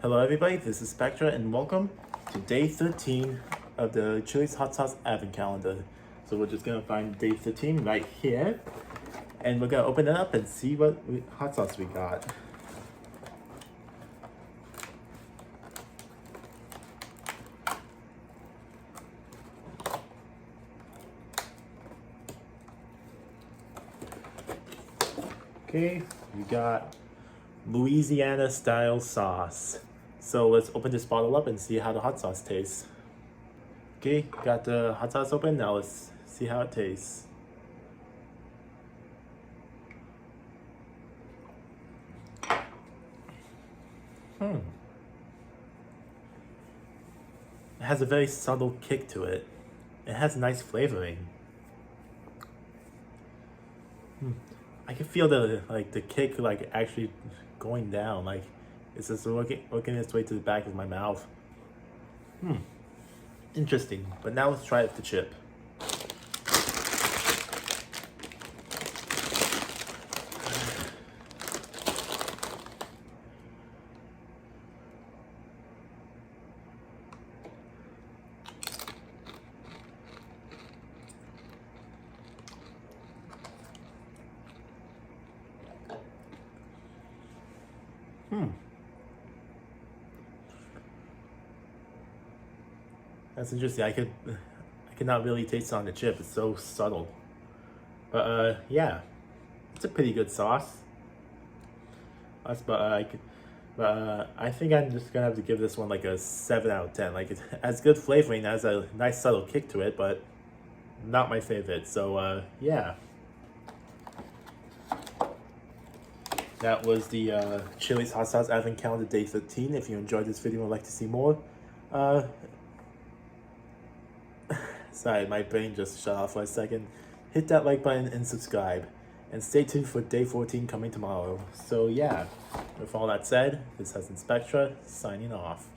Hello everybody, this is Spectra and welcome to day 13 of the Chili's Hot Sauce Advent Calendar. So we're just gonna find day 13 right here and we're gonna open it up and see what hot sauce we got. Okay, we got Louisiana style sauce. So let's open this bottle up and see how the hot sauce tastes. Okay, got the hot sauce open, now let's see how it tastes. It has a very subtle kick to it. It has nice flavoring. I can feel the kick actually going down, like it's just working its way to the back of my mouth. Interesting. But now let's try it with the chip. That's interesting. I could not really taste it on the chip. It's so subtle. But yeah, it's a pretty good sauce. I think I'm just gonna have to give this one like a 7 out of 10. Like it has good flavoring, has a nice subtle kick to it, but not my favorite. So yeah. That was the Chili's Hot Sauce Advent Calendar Day 13. If you enjoyed this video and would like to see more, sorry, my brain just shut off for a second. Hit that like button and subscribe. And stay tuned for day 14 coming tomorrow. So yeah, with all that said, this has been Spectra, signing off.